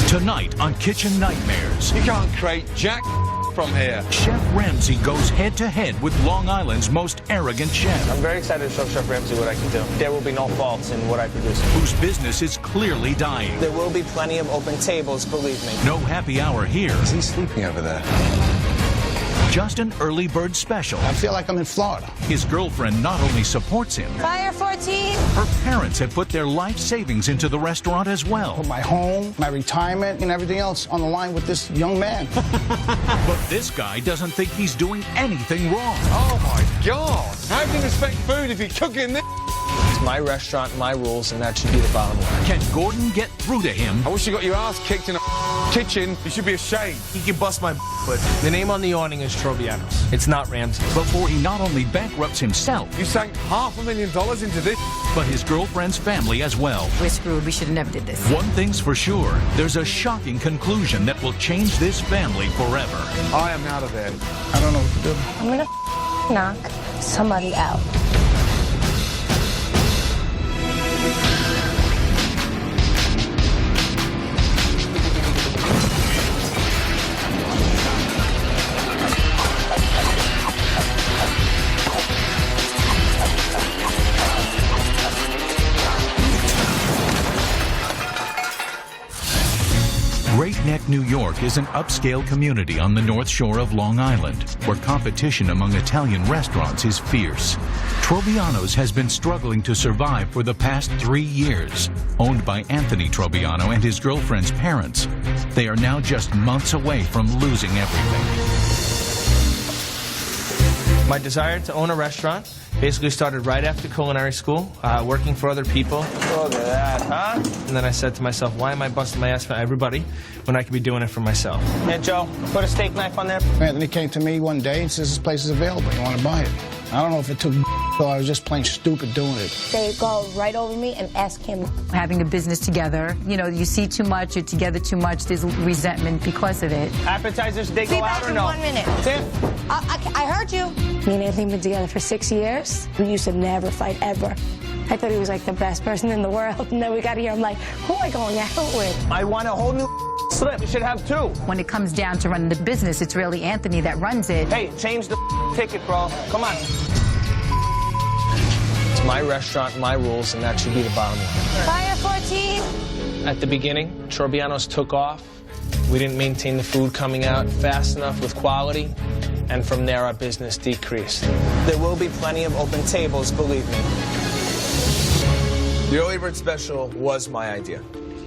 Tonight on Kitchen Nightmares, You can't create jack from here. Chef Ramsay goes head-to-head with Long Island's most arrogant chef, I'm very excited to show Chef Ramsay what I can do. There will be no faults in what I produce. whose business is clearly dying. There will be plenty of open tables, believe me. No happy hour here, Is he sleeping over there? just an early bird special. I feel like I'm in Florida. His girlfriend not only supports him, Fire 14! her parents have put their life savings into the restaurant as well. Put my home, my retirement, and everything else on the line with this young man. But this guy doesn't think he's doing anything wrong. Oh my God! How can you respect food if you're cooking this? It's my restaurant, my rules, and that should be the bottom line. Can Gordon get through to him? I wish you got your ass kicked in a kitchen. You should be ashamed. He can bust my but the name on the awning is Trobiano's. It's not Ramsay. Before he not only bankrupts himself, You sank $500,000 into this. but his girlfriend's family as well. We're screwed. We should have never did this. One thing's for sure, there's a shocking conclusion that will change this family forever. I am out of there. I don't know what to do. I'm gonna knock somebody out. Great Neck, New York is an upscale community on the North Shore of Long Island, where competition among Italian restaurants is fierce. Trobiano's has been struggling to survive for the past 3 years. Owned by Anthony Trobiano and his girlfriend's parents, they are now just months away from losing everything. My desire to own a restaurant basically started right after culinary school, working for other people. Look at that, huh? And then I said to myself, why am I busting my ass for everybody when I could be doing it for myself? Yeah, Joe, put a steak knife on there. Anthony came to me one day and says, this place is available. You want to buy it? I don't know if it took or I was just plain stupid doing it. They go right over me and ask him. Having a business together, you know, you see too much, you're together too much, there's resentment because of it. Appetizers, they Be go back out or in no? 1 minute. That's it? I heard you. Me and Anthony been together for 6 years. We used to never fight, ever. I thought he was like the best person in the world. And then we got here, I'm like, who am I going out with? I want a whole new slip. You should have two. When it comes down to running the business, it's really Anthony that runs it. Hey, change the ticket, bro. Come on. It's my restaurant, my rules, and that should be the bottom line. Fire 14! At the beginning, Trobiano's took off. We didn't maintain the food coming out fast enough with quality, and from there our business decreased. There will be plenty of open tables, believe me. The early bird special was my idea.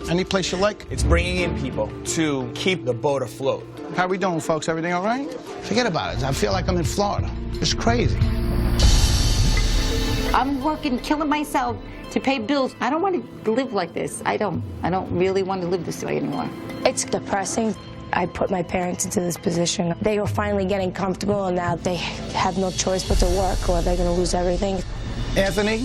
Any place you like? It's bringing in people to keep the boat afloat. How we doing, folks? Everything all right? Forget about it. I feel like I'm in Florida. It's crazy. I'm working, killing myself to pay bills. I don't want to live like this. I don't really want to live this way anymore. It's depressing. I put my parents into this position. They were finally getting comfortable, and now they have no choice but to work, or they're going to lose everything. Anthony,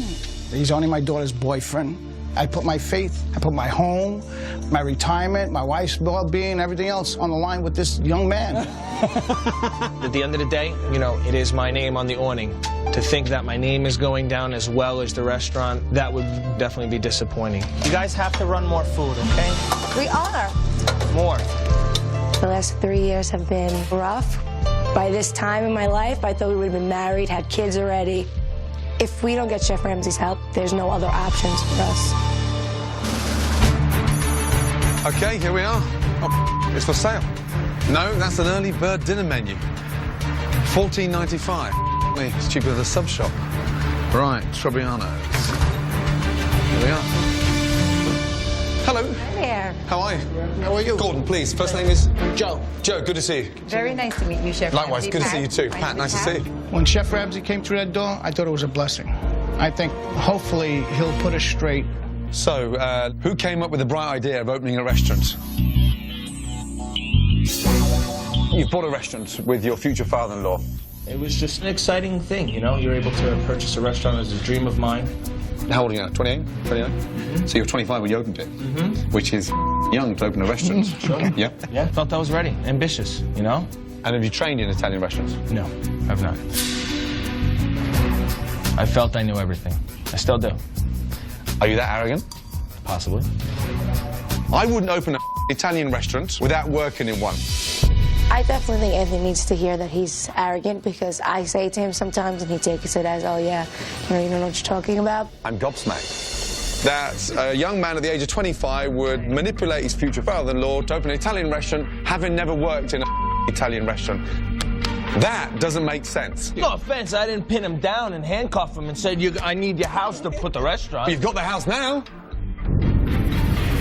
he's only my daughter's boyfriend. I put my faith, I put my home, my retirement, my wife's well-being, everything else on the line with this young man. At the end of the day, you know, it is my name on the awning. To think that my name is going down as well as the restaurant, that would definitely be disappointing. You guys have to run more food, okay? We are. More. The last 3 years have been rough. By this time in my life, I thought we would have been married, had kids already. If we don't get Chef Ramsay's help, there's no other options for us. Okay, here we are. Oh, it's for sale. No, that's an early bird dinner menu. $14.95. It's cheaper than the sub shop. Right, Trobiano's. Here we are. Hello. There. How are you? How are you? Gordon, please. First name is Joe. Joe. Good to see you. Very nice to meet you, Chef Likewise, Ramsay. good to see you too. Pat, nice to see you. When Chef Ramsay came through that door, I thought it was a blessing. I think hopefully he'll put us straight. So, who came up with the bright idea of opening a restaurant? You bought a restaurant with your future father-in-law. It was just an exciting thing, you know? You're able to purchase a restaurant as a dream of mine. How old are you now? 28? 29? Mm-hmm. So you were 25 when you opened it, which is young to open a restaurant. Sure. Yeah. Yeah, felt I was ready. Ambitious, you know? And have you trained in Italian restaurants? No, I've not. I felt I knew everything. I still do. Are you that arrogant? Possibly. I wouldn't open an Italian restaurant without working in one. I definitely think Anthony needs to hear that he's arrogant, because I say to him sometimes and he takes it as, oh yeah, you don't know what you're talking about. I'm gobsmacked that a young man at the age of 25 would manipulate his future father-in-law to open an Italian restaurant, having never worked in an Italian restaurant. That doesn't make sense. No offense, I didn't pin him down and handcuff him and said, I need your house to put the restaurant. But you've got the house now.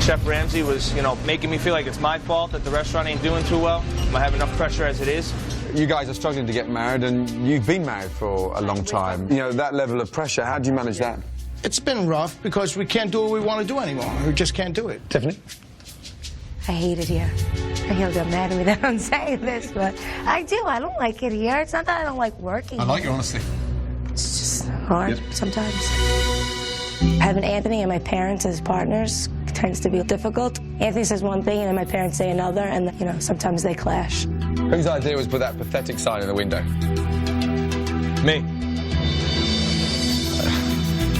Chef Ramsay was, making me feel like it's my fault that the restaurant ain't doing too well. I have enough pressure as it is. You guys are struggling to get married, and you've been married for a long time. That level of pressure, how do you manage that? It's been rough because we can't do what we want to do anymore. We just can't do it. Tiffany? I hate it here. He'll get mad at me that I'm saying this, but I do. I don't like it here. It's not that I don't like working. I like your honesty. It's just hard sometimes. Having Anthony and my parents as partners tends to be difficult. Anthony says one thing and then my parents say another, and sometimes they clash. Whose idea was put that pathetic sign in the window? Me.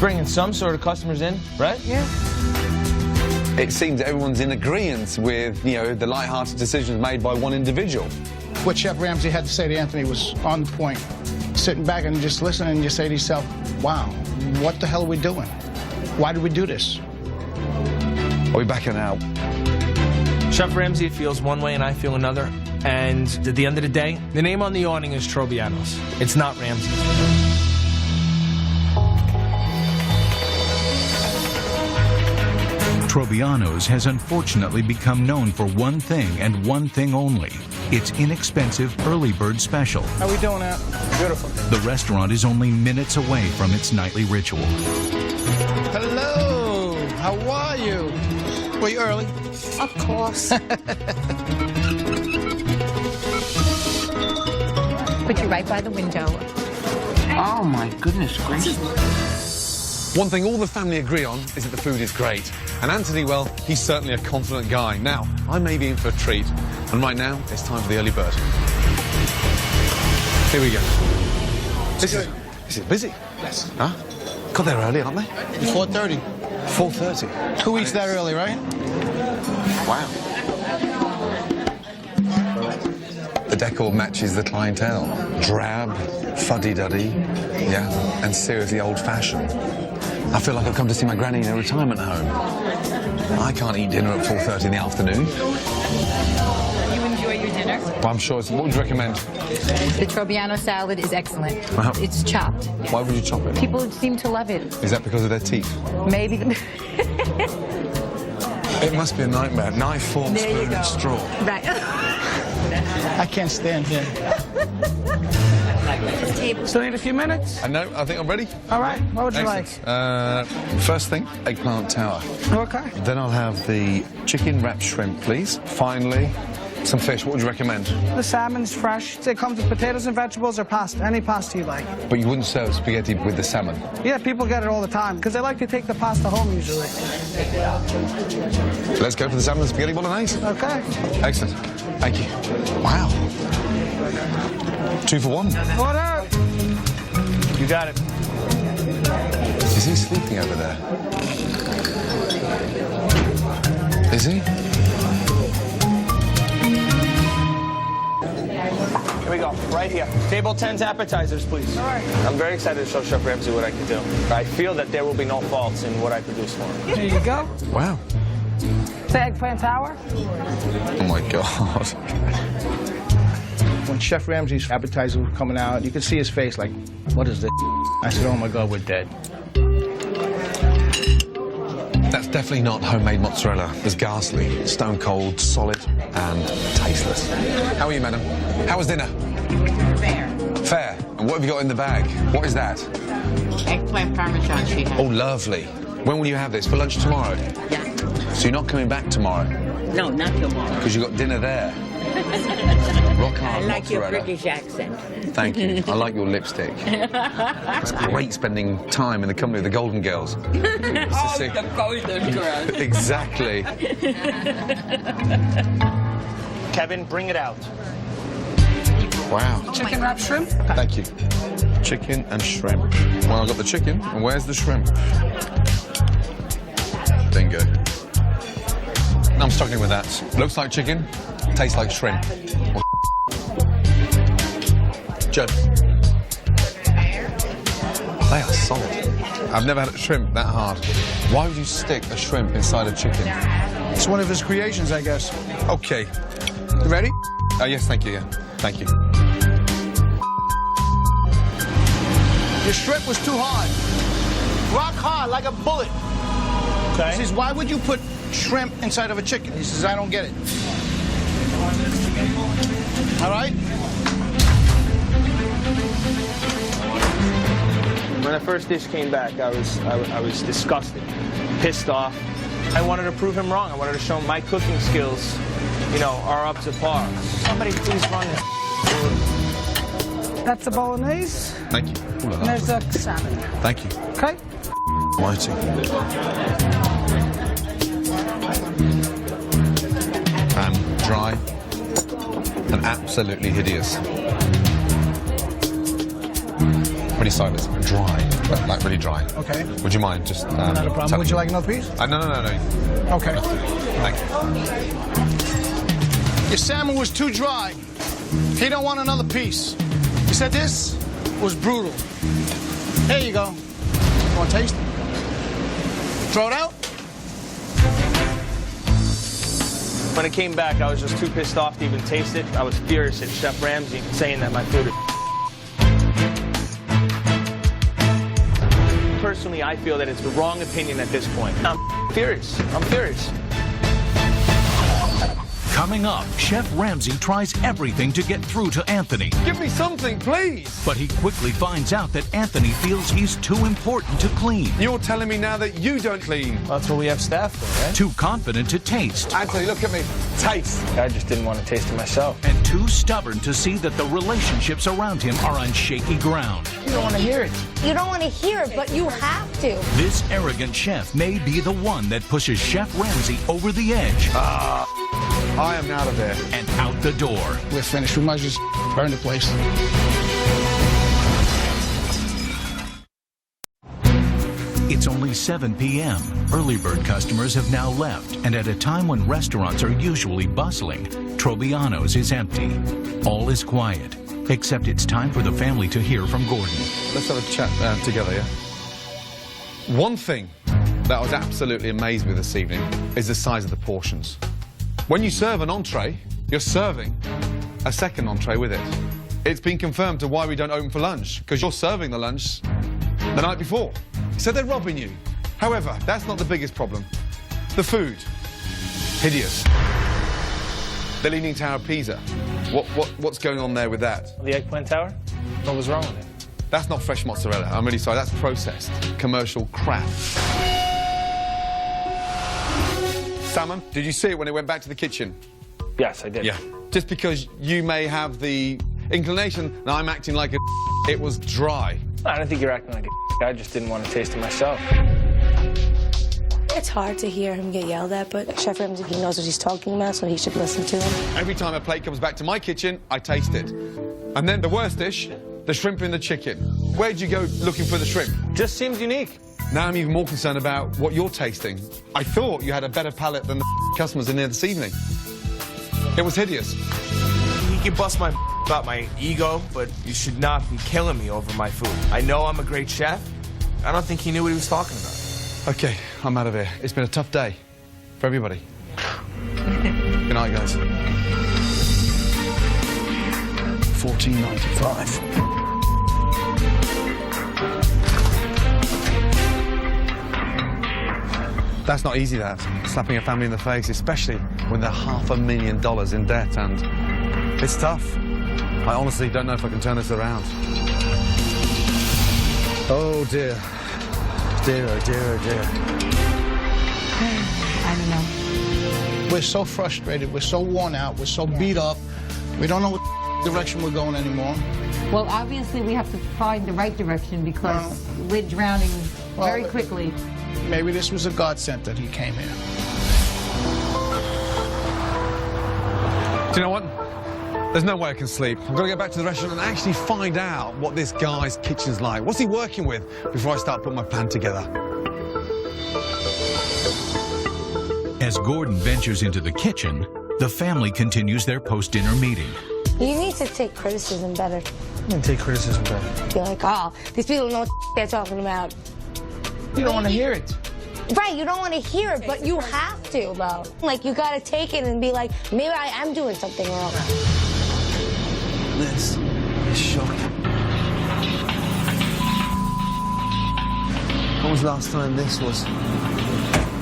Bringing some sort of customers in, right? Yeah. It seems everyone's in agreement with, the light-hearted decisions made by one individual. What Chef Ramsay had to say to Anthony was on point. Sitting back and just listening, and you say to yourself, wow, what the hell are we doing? Why did we do this? Are we backing out? Chef Ramsay feels one way and I feel another. And at the end of the day, the name on the awning is Trobiano's. It's not Ramsay's. Trobiano's has unfortunately become known for one thing and one thing only: its inexpensive early bird special. How we doing that? Beautiful. The restaurant is only minutes away from its nightly ritual. Hello. How are you? Were you early? Of course. Put you right by the window. Oh, my goodness gracious. One thing all the family agree on is that the food is great. And Anthony, well, he's certainly a confident guy. Now, I may be in for a treat. And right now, it's time for the early bird. Here we go. This is busy. Yes. Huh? God, they're early, aren't they? 4:30. 4:30. 2 weeks that early, right? Wow. The decor matches the clientele. Drab, fuddy-duddy, and seriously old-fashioned. I feel like I've come to see my granny in a retirement home. I can't eat dinner at 4:30 in the afternoon. You enjoy your dinner? Well, I'm sure what would you recommend? The Trobiano salad is excellent. Wow. It's chopped. Why would you chop it? People seem to love it. Is that because of their teeth? Maybe. It must be a nightmare. Knife, fork, There you spoon, go. and straw. Right. I can't stand here. Still need a few minutes? I know. I think I'm ready. All right. What would you like? First thing, eggplant tower. Okay. Then I'll have the chicken wrapped shrimp, please. Finally, some fish. What would you recommend? The salmon's fresh. It comes with potatoes and vegetables or pasta, any pasta you like. But you wouldn't serve spaghetti with the salmon. Yeah, people get it all the time because they like to take the pasta home usually. Let's go for the salmon and spaghetti bolognese. Okay. Excellent. Thank you. Wow. 2 for 1. Order. You got it. Is he sleeping over there? Is he? Here we go, right here. Table 10's appetizers, please. All right. I'm very excited to show Chef Ramsay what I can do. I feel that there will be no faults in what I produce for him. Here you go. Wow. The eggplant tower. Oh, my God. When Chef Ramsay's appetizer was coming out, you could see his face like, what is this? I said, oh my God, we're dead. That's definitely not homemade mozzarella. It's ghastly, stone cold, solid, and tasteless. How are you, madam? How was dinner? Fair. Fair. And what have you got in the bag? What is that? Eggplant parmesan she has. Oh, lovely. When will you have this? For lunch tomorrow? Yeah. So you're not coming back tomorrow? No, not tomorrow. Because you've got dinner there. Rock hard I like your mozzarella. British accent. Thank you. I like your lipstick. It's great spending time in the company of the Golden Girls. Oh, the Golden Girls. Exactly. Kevin, bring it out. Wow. Chicken wrapped shrimp. Thank you. Chicken and shrimp. Well, I've got the chicken, and where's the shrimp? Bingo. I'm struggling with that. Looks like chicken, tastes like shrimp. Joe. They are solid. I've never had a shrimp that hard. Why would you stick a shrimp inside a chicken? It's one of his creations, I guess. Okay. You ready? Yes, thank you, yeah. Thank you. Your shrimp was too hard. Rock hard, like a bullet. Okay. He says, why would you put shrimp inside of a chicken? He says, I don't get it. All right? When the first dish came back, I was disgusted, pissed off. I wanted to prove him wrong. I wanted to show him my cooking skills, you know, are up to par. Somebody please run this. That's the bolognese. Thank you. And there's the salad. Thank you. Okay? Mighty. Dry and absolutely hideous. Pretty silent. Dry, like really dry. Okay. Would you mind just Not a problem. Would you like another piece? No. Okay. Thank you. Your salmon was too dry. He don't want another piece. He said this was brutal. There you go. You want to taste it? Throw it out? When it came back, I was just too pissed off to even taste it. I was furious at Chef Ramsay saying that my food is. Personally, I feel that it's the wrong opinion at this point. I'm furious. I'm furious. Coming up, Chef Ramsay tries everything to get through to Anthony. Give me something, please. But he quickly finds out that Anthony feels he's too important to clean. You're telling me now that you don't clean. That's what we have staff for, right? Too confident to taste. Anthony, look at me. Taste. I just didn't want to taste it myself. And too stubborn to see that the relationships around him are on shaky ground. You don't want to hear it. You don't want to hear it, but you have to. This arrogant chef may be the one that pushes Chef Ramsay over the edge. I am out of there. And out the door. We're finished. We might just burn the place. It's only 7 p.m. Early bird customers have now left, and at a time when restaurants are usually bustling, Trobiano's is empty. All is quiet, except it's time for the family to hear from Gordon. Let's have a chat together, yeah? One thing that I was absolutely amazed with this evening is the size of the portions. When you serve an entree, you're serving a second entree with it. It's been confirmed to why we don't open for lunch, because you're serving the lunch the night before. So they're robbing you. However, that's not the biggest problem. The food, hideous. The Leaning Tower of Pisa. What's going on there with that? The eggplant tower? What was wrong with it? That's not fresh mozzarella. I'm really sorry. That's processed commercial crap. Salmon, did you see it when it went back to the kitchen? Yes, I did. Yeah. Just because you may have the inclination that I'm acting like a it was dry. I don't think you're acting like a I just didn't want to taste it myself. It's hard to hear him get yelled at, but Chef Ramsay, he knows what he's talking about, so he should listen to him. Every time a plate comes back to my kitchen, I taste it. And then the worst dish, the shrimp in the chicken. Where'd you go looking for the shrimp? Just seems unique. Now I'm even more concerned about what you're tasting. I thought you had a better palate than the customers in there this evening. It was hideous. He can bust my about my ego, but you should not be killing me over my food. I know I'm a great chef. I don't think he knew what he was talking about. Okay, I'm out of here. It's been a tough day for everybody. Good night, guys. $14.95. That's not easy, that. Slapping a family in the face, especially when they're $500,000 in debt, and it's tough. I honestly don't know if I can turn this around. Oh, dear. Dear, oh, dear, oh, dear. I don't know. We're so frustrated. We're so worn out. We're so beat up. We don't know what direction we're going anymore. Well, obviously, we have to find the right direction because we're drowning very quickly. Maybe this was a godsend that he came here. Do you know what? There's no way I can sleep. I've got to get back to the restaurant and actually find out what this guy's kitchen's like. What's he working with before I start putting my plan together? As Gordon ventures into the kitchen, the family continues their post-dinner meeting. You need to take criticism better. I'm gonna take criticism better. Be like, oh, these people don't know what they're talking about. You don't want to hear it. Right, you don't want to hear it, but you have to, though. Like, you gotta take it and be like, maybe I am doing something wrong. This is shocking. When was the last time this was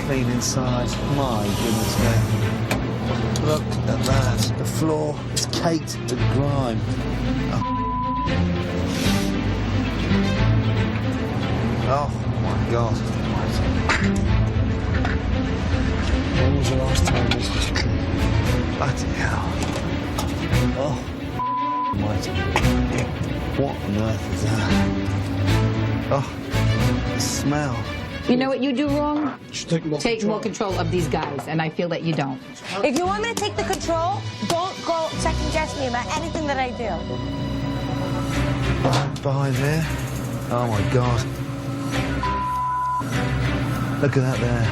clean inside? My goodness me. Look at that. The floor is caked with grime. Oh my God. When was the last time this was clean? Bloody hell. Oh. What on earth is that? Oh, the smell. You know what you do wrong? Take More control of these guys, and I feel that you don't. If you want me to take the control, don't go second guess me about anything that I do. Behind there. Oh my God. Look at that there.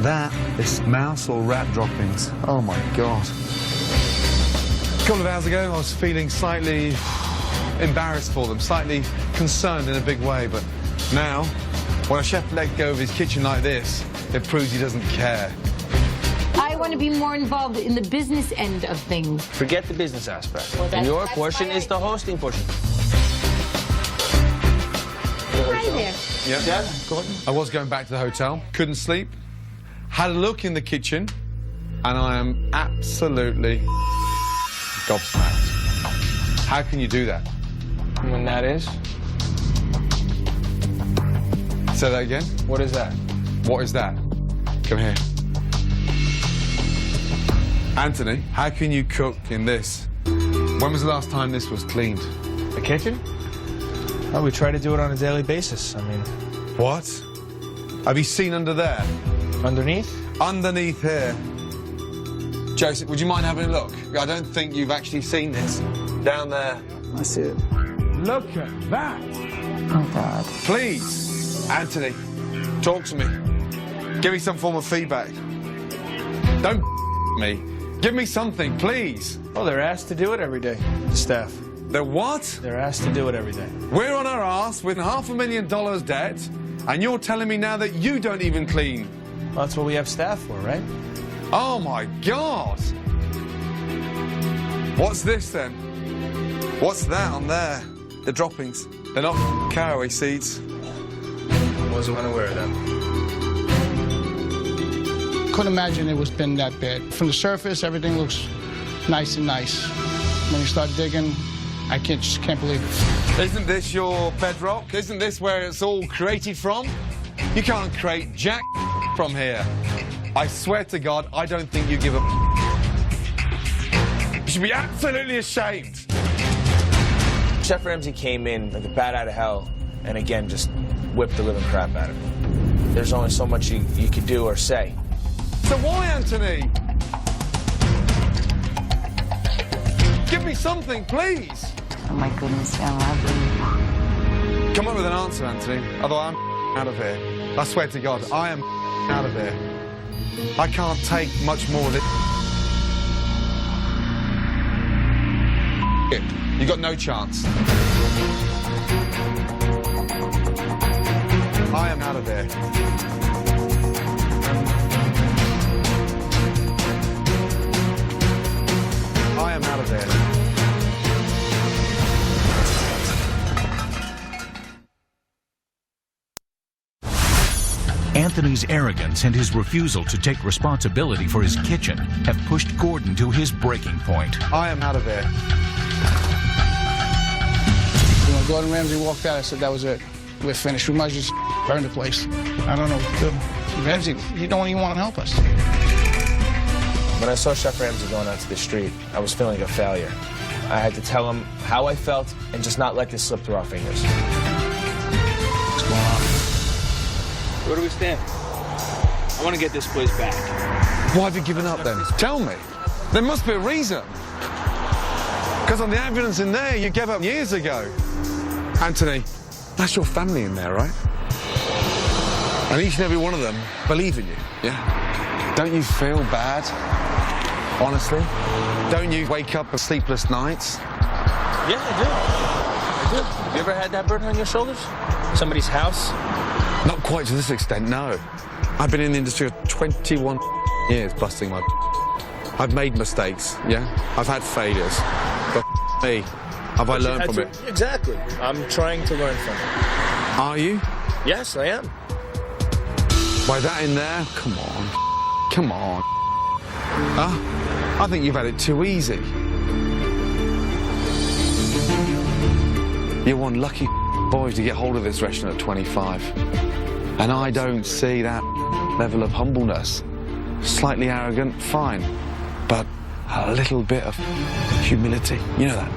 That is mouse or rat droppings. Oh my God. A couple of hours ago, I was feeling slightly embarrassed for them, slightly concerned in a big way, but now, when a chef let go of his kitchen like this, it proves he doesn't care. I want to be more involved in the business end of things. Forget the business aspect. Well, And your that's portion my is the hosting portion. Hi there. Yeah, Gordon. I was going back to the hotel, couldn't sleep, had a look in the kitchen, and I am absolutely gobsmacked. How can you do that? When that is? Say that again? What is that? What is that? Come here. Anthony, how can you cook in this? When was the last time this was cleaned? The kitchen? Oh, we try to do it on a daily basis. I mean, What? Have you seen under there? underneath? Underneath here. Joseph, would you mind having a look? I don't think you've actually seen this. Down there. I see it. Look at that. Oh, God. Please, Anthony, talk to me. Give me some form of feedback. Don't me. Give me something, please. Oh, they're asked to do it every day, the staff. The what? They're asked to do it every day. We're on our ass with $500,000 debt, and you're telling me now that you don't even clean. Well, that's what we have staff for, right? Oh, my God. What's this, then? What's that on there? The droppings. They're not caraway seeds. Wasn't unaware of that. Couldn't imagine it was been that bad. From the surface, everything looks nice and nice. When you start digging, I just can't believe it. Isn't this your bedrock? Isn't this where it's all created from? You can't create jack from here. I swear to God, I don't think you give a... You should be absolutely ashamed. Chef Ramsay came in like a bat out of hell, and again, just whipped the living crap out of him. There's only so much you could do or say. So why, Anthony? Give me something, please. Oh, my goodness. Yeah, Come up with an answer, Anthony. Otherwise, I'm out of here. I swear to God, I am out of here. I can't take much more of it. You got no chance. I am out of here. I am out of there. Anthony's arrogance and his refusal to take responsibility for his kitchen have pushed Gordon to his breaking point. I am out of there. When Gordon Ramsay walked out, I said, that was it. We're finished. We might just burn the place. I don't know what to do. Ramsay, you don't even want to help us. When I saw Chef Ramsay going out to the street, I was feeling like a failure. I had to tell him how I felt and just not let this slip through our fingers. What's going on? Where do we stand? I want to get this place back. Why have you given up then? Tell me. There must be a reason. Because on the evidence in there, you gave up years ago. Anthony, that's your family in there, right? And each and every one of them believe in you, yeah? Don't you feel bad? Honestly? Don't you wake up with sleepless nights? Yeah, I do. Have you ever had that burden on your shoulders? Somebody's house? Not quite to this extent, no. I've been in the industry for 21 years busting my... I've made mistakes, yeah? I've had failures. But me, have I learned from it? Exactly. I'm trying to learn from it. Are you? Yes, I am. By that in there? Come on. Come on. Huh? I think you've had it too easy. You're one lucky boy to get hold of this restaurant at 25. And I don't see that level of humbleness. Slightly arrogant, fine. But a little bit of humility. You know that?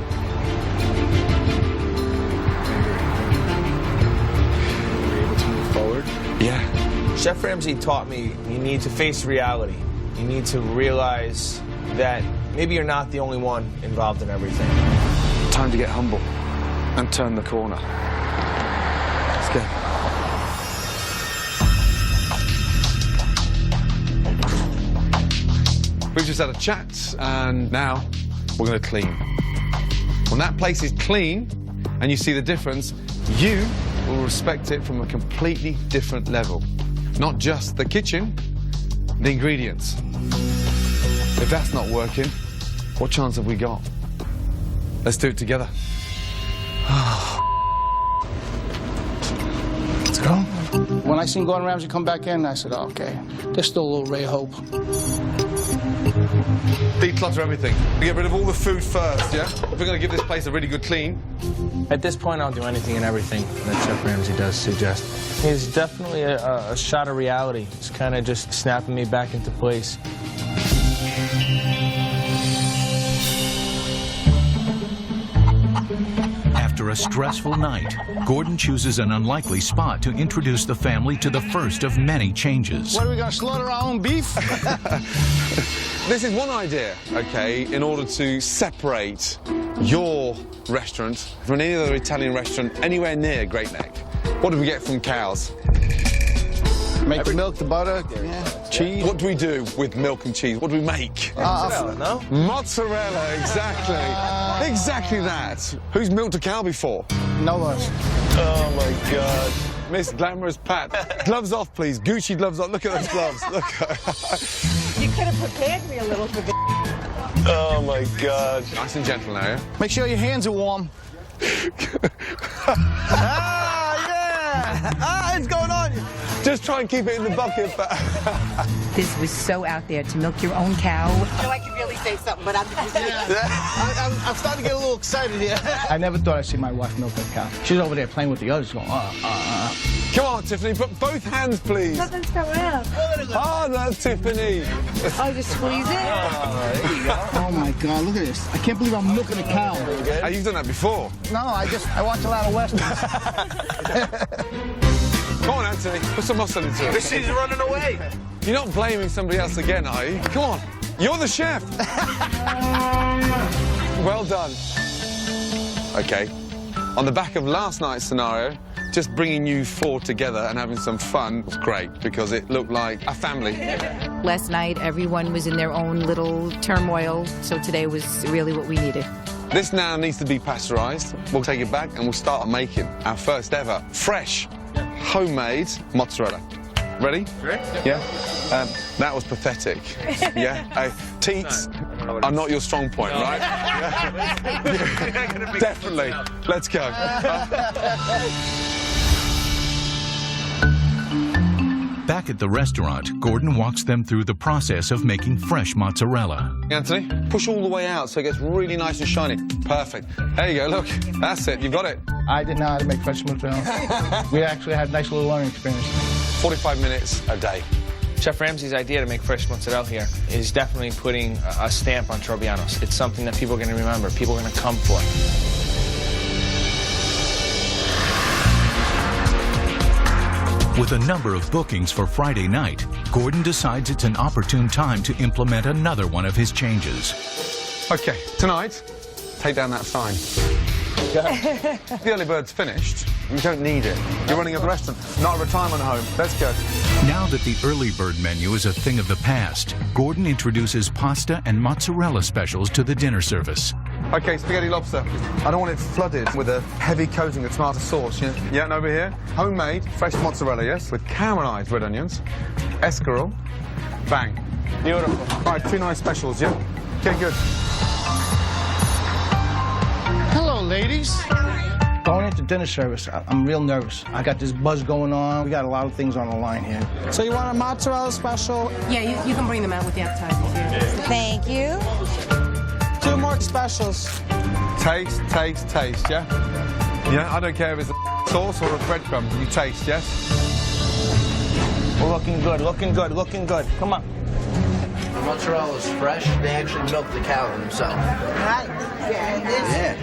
Were you able to move forward? Yeah. Chef Ramsay taught me you need to face reality. You need to realize that maybe you're not the only one involved in everything. Time to get humble and turn the corner. Let's go. We've just had a chat, and now we're going to clean. When that place is clean, and you see the difference, you will respect it from a completely different level. Not just the kitchen, the ingredients. If that's not working, what chance have we got? Let's do it together. Let's go. When I seen Gordon Ramsay come back in, I said, oh, okay, there's still a little ray of hope. Declutter everything. We get rid of all the food first, yeah? If we're going to give this place a really good clean. At this point, I'll do anything and everything that Chef Ramsay does suggest. He's definitely a shot of reality. It's kind of just snapping me back into place. After a stressful night, Gordon chooses an unlikely spot to introduce the family to the first of many changes. What, are we going to slaughter our own beef? This is one idea, okay, in order to separate your restaurant from any other Italian restaurant anywhere near Great Neck. What do we get from cows? Make the milk, the butter, yeah, cheese. What do we do with milk and cheese? What do we make? Mozzarella, no? Mozzarella, exactly. Exactly that. Who's milked a cow before? No one. Oh, my God. Miss Glamorous Pat. Gloves off, please. Gucci gloves off. Look at those gloves. Look. You could have prepared me a little for this. Oh, my God. Nice and gentle now, yeah? Make sure your hands are warm. It's going on. Just try and keep it in the bucket, but... This was so out there, to milk your own cow. So I could really say something, but I'm I'm starting to get a little excited here. I never thought I'd see my wife milk that cow. She's over there playing with the others going, Come on, Tiffany, put both hands, please. Nothing's coming out. Oh, that's Tiffany. Oh, just squeeze it? Oh, there you go. Oh, my God, look at this. I can't believe I'm milking a cow. Oh, you've done that before. No, I watch a lot of Westerns. Come on, Anthony, put some muscle into it. She's running away. You're not blaming somebody else again, are you? Come on, you're the chef. Well done. Okay, on the back of last night's scenario, just bringing you four together and having some fun was great because it looked like a family. Last night, everyone was in their own little turmoil, so today was really what we needed. This now needs to be pasteurized. We'll take it back and we'll start making our first ever fresh, homemade mozzarella. Ready? Ready? Yeah. That was pathetic. Yeah. Teats are not your strong point, right? Definitely. Let's go. Back at the restaurant, Gordon walks them through the process of making fresh mozzarella. Anthony, push all the way out so it gets really nice and shiny. Perfect. There you go, look. That's it, you've got it. I didn't know how to make fresh mozzarella. We actually had a nice little learning experience. 45 minutes a day. Chef Ramsay's idea to make fresh mozzarella here is definitely putting a stamp on Trobiano's. It's something that people are going to remember, people are going to come for. With a number of bookings for Friday night, Gordon decides it's an opportune time to implement another one of his changes. Okay, tonight, take down that sign. The early bird's finished. You don't need it. You're running a restaurant, not a retirement home. Let's go. Now that the early bird menu is a thing of the past, Gordon introduces pasta and mozzarella specials to the dinner service. Okay, spaghetti lobster. I don't want it flooded with a heavy coating of tomato sauce. Yeah, and over here, homemade, fresh mozzarella, yes, with caramelized red onions, escarole, bang. Beautiful. All right, 2 nice specials, yeah? Okay, good. Hello, ladies. Going into dinner service, I'm real nervous. I got this buzz going on. We got a lot of things on the line here. So you want a mozzarella special? Yeah, you can bring them out with the appetizers. Thank you. 2 more specials. Taste, taste, taste, yeah? Yeah, I don't care if it's a sauce or a breadcrumb. You taste, yes? We're looking good, looking good, looking good. Come on. The mozzarella is fresh. They actually milk the cow themselves. Yeah.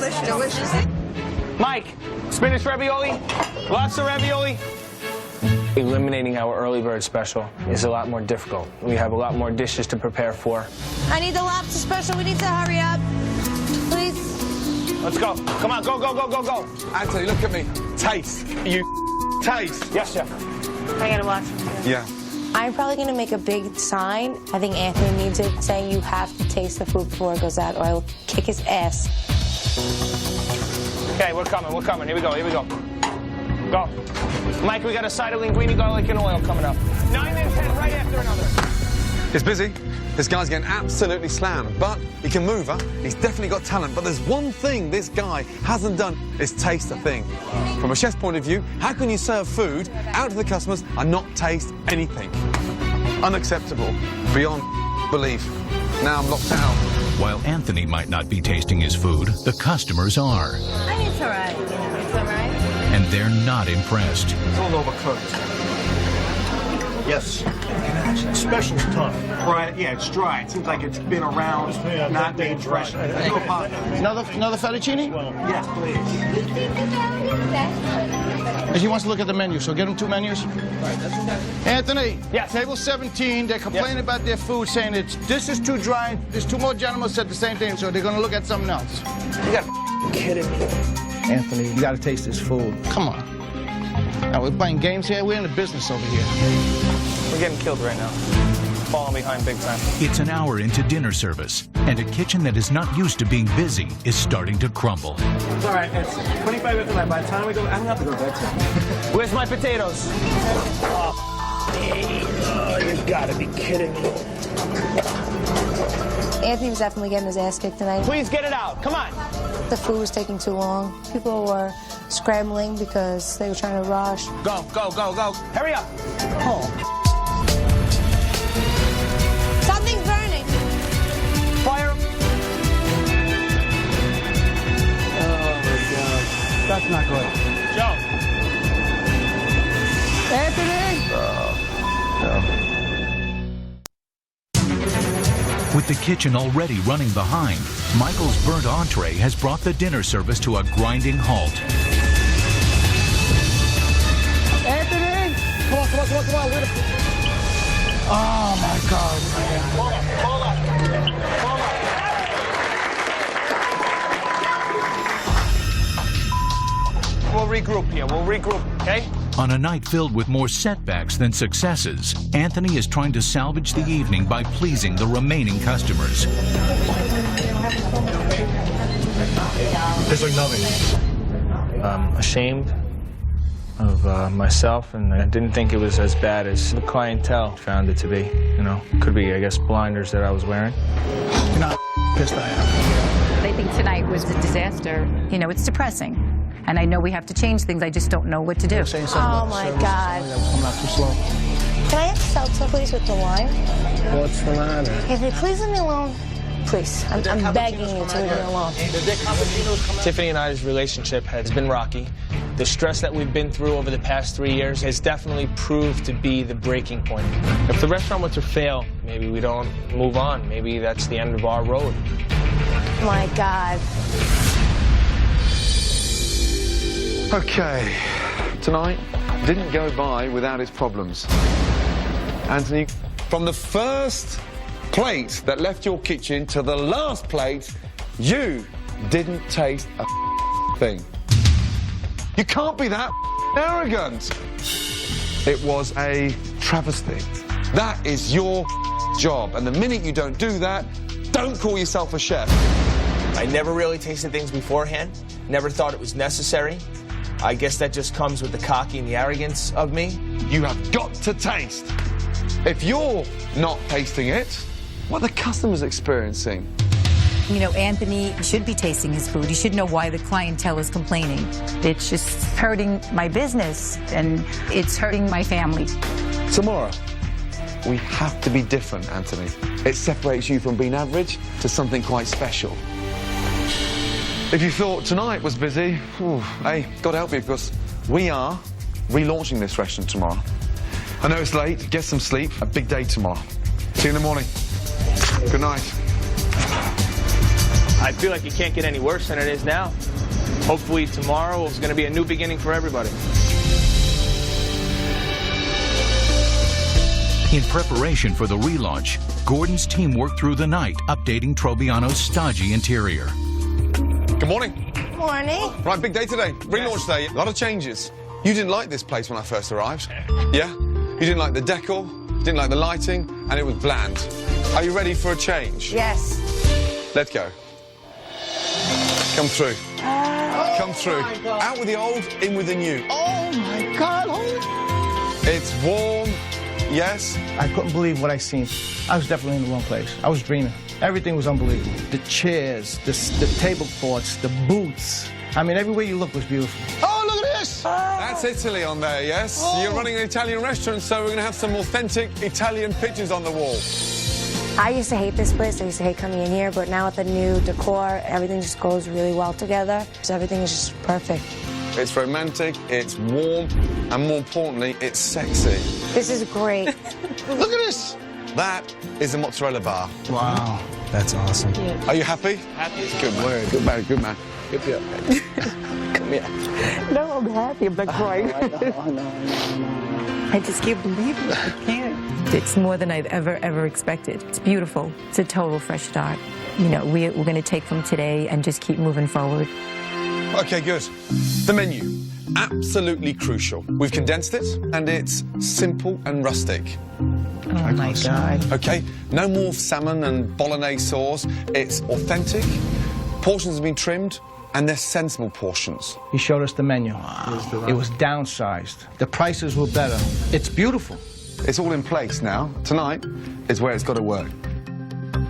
It's delicious. Mike, spinach ravioli, lobster ravioli. Eliminating our early bird special is a lot more difficult. We have a lot more dishes to prepare for. I need the lobster special. We need to hurry up. Please. Let's go. Come on, go, go, go, go, go. Anthony, look at me. Taste. You taste. Yes, chef. I gotta watch. Yeah. I'm probably gonna make a big sign. I think Anthony needs it, saying you have to taste the food before it goes out, or I will kick his ass. Okay, we're coming, we're coming. Here we go, here we go. Go. Mike, we got a side of linguine, garlic, and oil coming up. 9 and 10, right after another. It's busy. This guy's getting absolutely slammed, but he can move, huh? He's definitely got talent, but there's one thing this guy hasn't done, is taste a thing. From a chef's point of view, how can you serve food out to the customers and not taste anything? Unacceptable. Beyond belief. Now I'm locked out. While Anthony might not be tasting his food, the customers are. I mean, it's all right. It's all right. And they're not impressed. It's all overcooked. Yes. Special's tough. Right? Yeah, it's dry. It seems like it's been around, not made fresh. I do apologize. Another fettuccine? Yes, please. He wants to look at the menu, so get him 2 menus. Anthony, yes. Table 17, they're complaining about their food, saying this is too dry. There's 2 more gentlemen said the same thing, so they're going to look at something else. You got kidding me. Anthony, you got to taste this food. Come on. Now, we're playing games here. We're in the business over here. We're getting killed right now. Falling behind big time. It's an hour into dinner service, and a kitchen that is not used to being busy is starting to crumble. It's all right. It's 25 after 9. By the time we go, I don't have to go to bed tonight. Where's my potatoes? Oh, you gotta be kidding me. Anthony was definitely getting his ass kicked tonight. Please get it out. Come on. The food was taking too long. People were scrambling because they were trying to rush. Go, go, go, go. Hurry up. Oh. Something's burning. Fire. Oh, my God. That's not good. Joe. Anthony! No. With the kitchen already running behind, Michael's burnt entree has brought the dinner service to a grinding halt. Anthony! Come on, come on, come on, come on. Oh, my God, man. Hold up. We'll regroup here. We'll regroup, okay? On a night filled with more setbacks than successes, Anthony is trying to salvage the evening by pleasing the remaining customers. Tastes like nothing. Ashamed of myself, and I didn't think it was as bad as the clientele found it to be. You know, could be, I guess, blinders that I was wearing. You're not pissed I am. They think tonight was a disaster. You know, it's depressing. And I know we have to change things. I just don't know what to do. Oh, my God. I'm not too slow. Can I have seltzer, please, with the lime? What's the matter? Anthony, please leave me alone. Please, I'm begging you to leave me alone. Tiffany and I's relationship has been rocky. The stress that we've been through over the past 3 years has definitely proved to be the breaking point. If the restaurant were to fail, maybe we don't move on. Maybe that's the end of our road. My God. Okay, tonight didn't go by without its problems. Anthony, from the first plate that left your kitchen to the last plate, you didn't taste a thing. You can't be that arrogant. It was a travesty. That is your job, and the minute you don't do that, don't call yourself a chef. I never really tasted things beforehand, never thought it was necessary. I guess that just comes with the cocky and the arrogance of me. You have got to taste. If you're not tasting it, what are the customers experiencing? You know, Anthony should be tasting his food. He should know why the clientele is complaining. It's just hurting my business, and it's hurting my family. Tomorrow, we have to be different, Anthony. It separates you from being average to something quite special. If you thought tonight was busy, hey, God help you, because we are relaunching this restaurant tomorrow. I know it's late, get some sleep, a big day tomorrow. See you in the morning. Good night. I feel like it can't get any worse than it is now. Hopefully tomorrow is going to be a new beginning for everybody. In preparation for the relaunch, Gordon's team worked through the night, updating Trobiano's stodgy interior. Good morning. Morning. Right, big day today. Relaunch day. A lot of changes. You didn't like this place when I first arrived. Yeah? You didn't like the decor, didn't like the lighting, and it was bland. Are you ready for a change? Yes. Let's go. Come through. Come through. Out with the old, in with the new. Oh, my God. It's warm, yes. I couldn't believe what I seen. I was definitely in the wrong place. I was dreaming. Everything was unbelievable. The chairs, the tablecloths, the booths. I mean, everywhere you look was beautiful. Oh, look at this. That's Italy on there, yes? Oh. You're running an Italian restaurant, so we're going to have some authentic Italian pictures on the wall. I used to hate this place. I used to hate coming in here, but now with the new decor, everything just goes really well together. So everything is just perfect. It's romantic, it's warm, and more importantly, it's sexy. This is great. Look at this. That is a mozzarella bar. Wow. That's awesome. Are you happy? Happy as Good man. Good man. Good man. Good man. Come here. No, I'm happy. I'm not crying. I just can't believe it. I can't. It's more than I've ever expected. It's beautiful. It's a total fresh start. You know, we're going to take from today and just keep moving forward. Okay, good. The menu, absolutely crucial. We've condensed it, and it's simple and rustic. Oh, my God. Okay, no more salmon and bolognese sauce. It's authentic, portions have been trimmed, and they're sensible portions. He showed us the menu. It was downsized. The prices were better. It's beautiful. It's all in place now. Tonight is where it's got to work.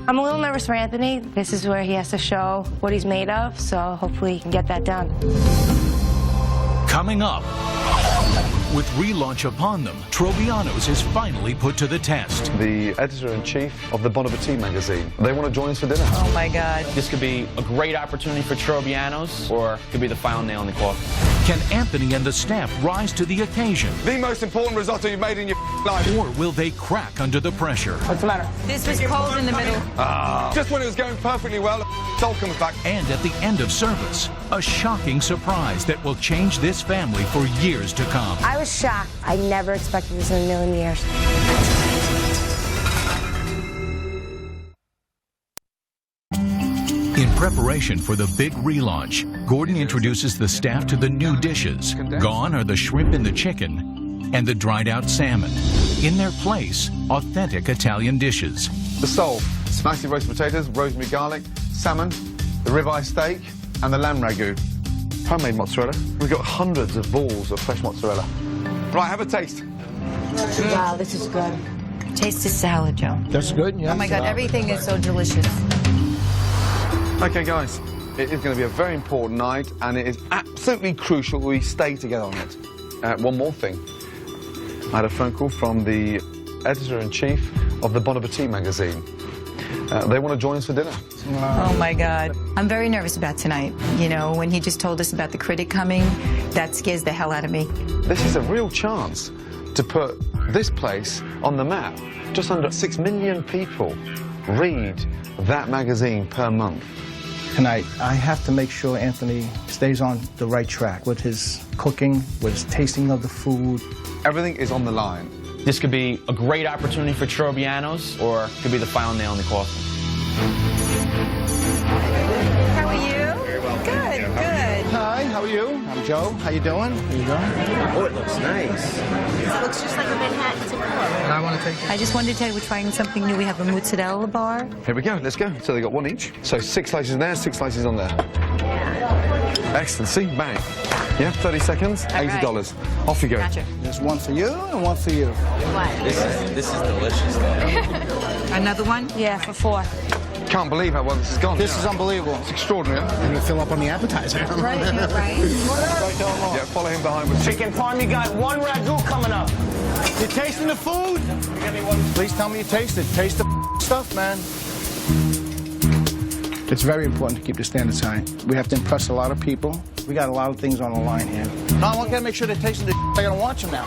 I'm a little nervous for Anthony. This is where he has to show what he's made of, so hopefully he can get that done. Coming up, with relaunch upon them, Trobiano's is finally put to the test. The editor-in-chief of the Bon Appetit magazine. They want to join us for dinner. Oh, my God. This could be a great opportunity for Trobiano's, or it could be the final nail in the coffin. Can Anthony and the staff rise to the occasion? The most important risotto you've made in your life. Or will they crack under the pressure? What's the matter? This was cold in the middle. Just when it was going perfectly well, soul comes back. And at the end of service, a shocking surprise that will change this family for years to come. I was shocked. I never expected this in a million years. In preparation for the big relaunch, Gordon introduces the staff to the new dishes. Gone are the shrimp and the chicken and the dried out salmon. In their place, authentic Italian dishes. The sole, spicy roasted potatoes, rosemary garlic, salmon, the ribeye steak, and the lamb ragu. Homemade mozzarella. We've got hundreds of balls of fresh mozzarella. Right, have a taste. Wow, this is good. Taste the salad, Joe. That's good, yeah. Oh, my God, everything is so delicious. Okay, guys, it is going to be a very important night, and it is absolutely crucial we stay together on it. One more thing. I had a phone call from the editor-in-chief of the Bon Appetit magazine. They want to join us for dinner. Oh, my God. I'm very nervous about tonight. You know, when he just told us about the critic coming, that scares the hell out of me. This is a real chance to put this place on the map. Just under 6 million people read that magazine per month. Tonight, I have to make sure Anthony stays on the right track with his cooking, with his tasting of the food. Everything is on the line. This could be a great opportunity for Trobiano's, or it could be the final nail in the coffin. How are you? How are you? I'm Joe. How you doing? Here you go. Oh, it looks nice. It looks just like a Manhattan to me. And I want to take it. I just wanted to tell you we're trying something new. We have a mozzarella bar. Here we go, let's go. So they got one each. So 6 slices in there, 6 slices on there. Excellent, see, bang. Yeah, 30 seconds, $80. Off you go. Gotcha. There's one for you and one for you. This is delicious, though. Another one? Yeah, for 4. Can't believe how well this has gone. This is unbelievable. It's extraordinary. I'm gonna fill up on the appetizer. Right, right. Yeah, follow him behind with Chicken parm, you got 1 ragu coming up. You tasting the food? Please tell me you taste it. Taste the stuff, man. It's very important to keep the standards high. We have to impress a lot of people. We got a lot of things on the line here. Now, I gotta make sure they're tasting the I gotta watch them now.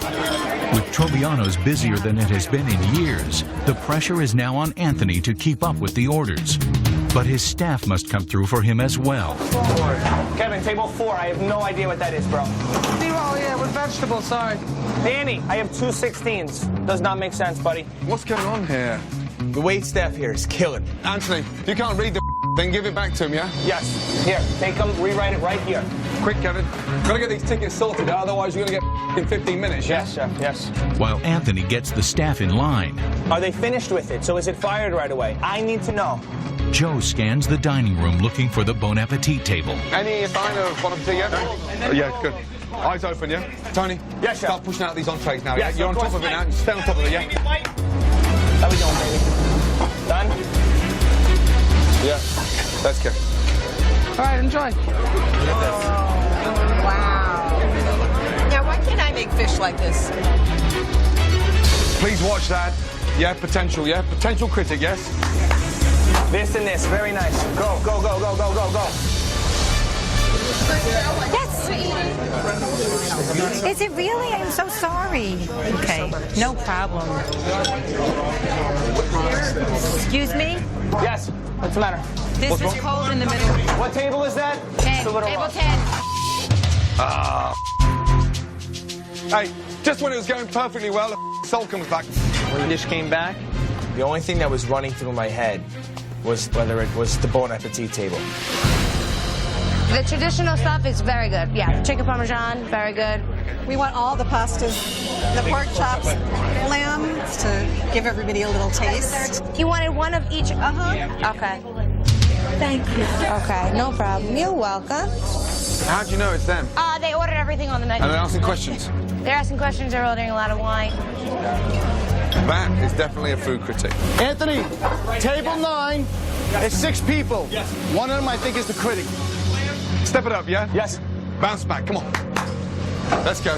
With Trobiano's busier than it has been in years, the pressure is now on Anthony to keep up with the orders. But his staff must come through for him as well. Kevin, table 4. I have no idea what that is, bro. Oh, yeah, with vegetables, sorry. Danny, I have 2 16s. Does not make sense, buddy. What's going on here? The wait staff here is killing. Anthony, if you can't read the then give it back to him, yeah? Yes. Here, take them, rewrite it right here. Quick, Kevin. Gotta get these tickets sorted, otherwise you're gonna get in 15 minutes, yeah? Yes, chef, yes. While Anthony gets the staff in line, Are they finished with it? So is it fired right away? I need to know. Joe scans the dining room looking for the Bon Appetit table. Any sign of Bon Appetit yet? Yeah, good. Eyes open, yeah? Tony? Yes, chef. Start pushing out these entrees now, Yes, yeah? You're on top of it now. Stay on top of it, yeah? How we doing, baby? Done? Yeah. Let's go. All right, enjoy. Wow. Now, why can't I make fish like this? Please watch that. Yeah, potential, yeah? Potential critic, yes? This and this, very nice. Go, go, go, go, go, go, go. Yes. Is it really? I'm so sorry. Okay, no problem. Excuse me? Yes, what's the matter? This was cold in the middle. What table is that? 10. The little Table rock. 10. Hey, just when it was going perfectly well, soul comes back. When the dish came back, the only thing that was running through my head was whether it was the Bon Appetit table. The traditional stuff is very good. Yeah, chicken parmesan, very good. We want all the pastas, the pork chops, lamb, to give everybody a little taste. You wanted one of each? Uh-huh. Okay. Thank you. Okay, no problem. You're welcome. How do you know it's them? They ordered everything on the menu. And they're asking questions. They're asking questions, they're ordering a lot of wine. That is definitely a food critic. Anthony, table 9. It's 6 people. Yes. One of them, I think, is the critic. Step it up, yeah? Yes. Bounce back, come on. Let's go.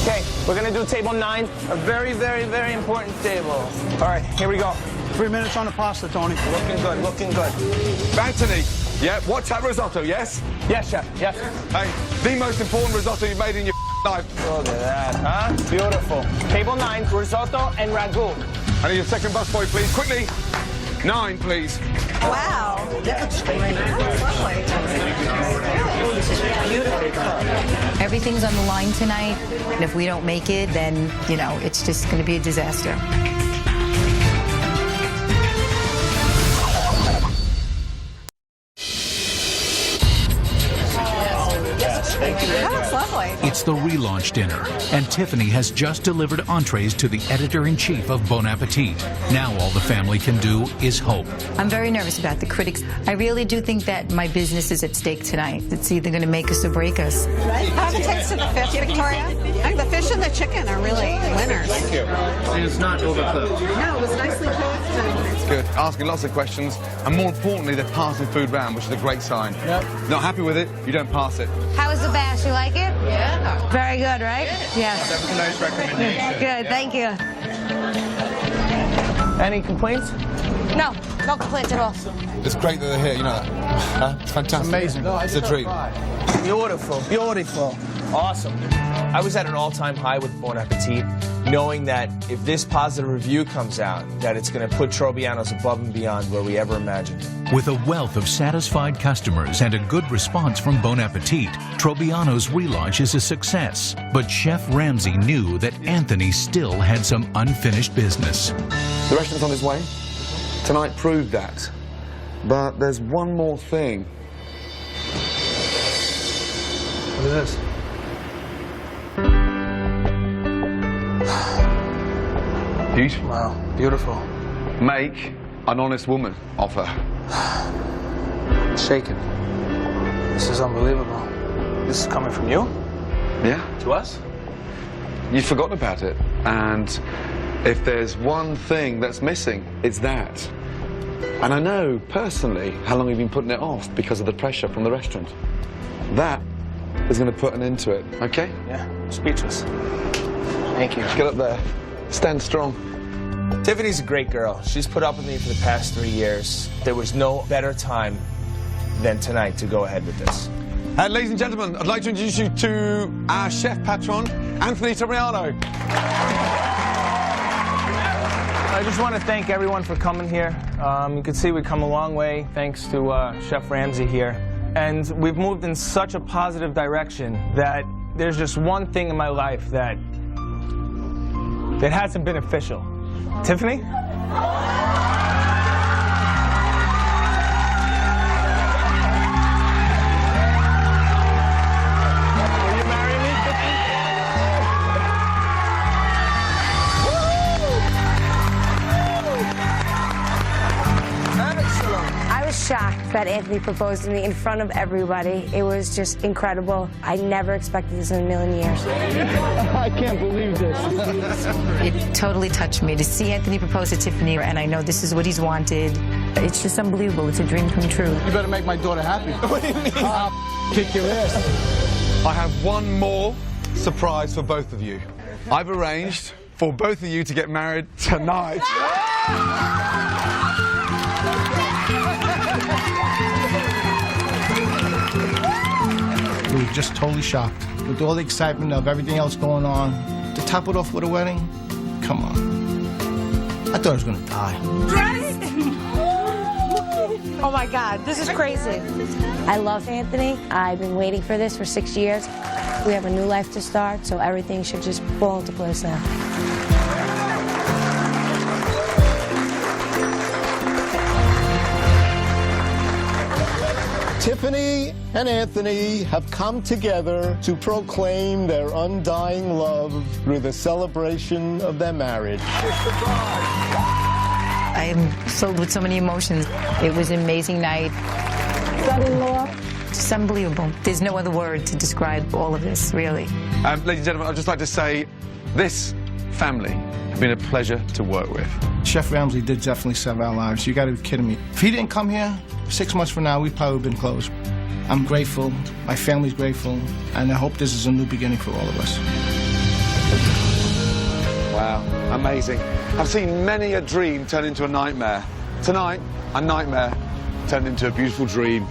Okay, we're gonna do table 9, a very, very, very important table. All right, here we go. 3 minutes on the pasta, Tony. Looking good, looking good. Anthony, yeah, watch that risotto, yes? Yes, chef, yes. Hey, the most important risotto you've made in your life. Look at that, huh? Beautiful. Table 9, risotto and ragu. I need a second busboy, please, quickly. 9, please. Wow. That looks great. That's lovely. This is beautifully cooked. Everything's on the line tonight, and if we don't make it, then, you know, it's just going to be a disaster. That looks lovely. It's the relaunch dinner, and Tiffany has just delivered entrees to the editor-in-chief of Bon Appetit. Now all the family can do is hope. I'm very nervous about the critics. I really do think that my business is at stake tonight. It's either going to make us or break us. Have a taste of the fish, Victoria. The fish and the chicken are really winners. Thank you. And it's not overcooked. No, it was nicely cooked. It's good. Asking lots of questions, and more importantly, they're passing food round, which is a great sign. Yep. Not happy with it, you don't pass it. How was the bash? You like it? Yeah. Very good, right? Yes. That was a nice recommendation. Good, thank you. Any complaints? No, no complaints at all. It's great that they're here, you know that. Huh? It's fantastic. Amazing. It's a dream. Beautiful, beautiful. Awesome. I was at an all-time high with Bon Appetit, knowing that if this positive review comes out, that it's going to put Trobiano's above and beyond where we ever imagined. With a wealth of satisfied customers and a good response from Bon Appetit, Trobiano's relaunch is a success. But Chef Ramsay knew that Anthony still had some unfinished business. The restaurant's on its way. Tonight proved that. But there's one more thing. at this. Beautiful. Wow, beautiful. Make an honest woman of her. Shaken. This is unbelievable. This is coming from you? Yeah. To us? You've forgotten about it. And if there's one thing that's missing, it's that. And I know, personally, how long you've been putting it off because of the pressure from the restaurant. That is going to put an end to it, okay? Yeah, speechless. Thank you. Get up there. Stand strong. Tiffany's a great girl. She's put up with me for the past 3 years. There was no better time than tonight to go ahead with this. Ladies and gentlemen, I'd like to introduce you to our chef patron, Anthony Trobiano. I just want to thank everyone for coming here. You can see we've come a long way thanks to Chef Ramsay here. And we've moved in such a positive direction that there's just one thing in my life that hasn't been official. Tiffany? I was shocked that Anthony proposed to me in front of everybody. It was just incredible. I never expected this in a million years. I can't believe this. It totally touched me to see Anthony propose to Tiffany, and I know this is what he's wanted. It's just unbelievable. It's a dream come true. You better make my daughter happy. What do you mean? I'll kick your ass. I have one more surprise for both of you. I've arranged for both of you to get married tonight. We were just totally shocked. With all the excitement of everything else going on, to top it off with a wedding? Come on. I thought I was gonna die. Oh my God, this is crazy. I love Anthony. I've been waiting for this for 6 years. We have a new life to start, so everything should just fall into place now. Tiffany and Anthony have come together to proclaim their undying love through the celebration of their marriage. I am filled with so many emotions. It was an amazing night. Son-in-law. It's unbelievable. There's no other word to describe all of this, really. Ladies and gentlemen, I'd just like to say this family has been a pleasure to work with. Chef Ramsay did definitely save our lives. You gotta be kidding me. If he didn't come here, 6 months from now, we'd probably been closed. I'm grateful, my family's grateful, and I hope this is a new beginning for all of us. Wow, amazing. I've seen many a dream turn into a nightmare. Tonight, a nightmare turned into a beautiful dream.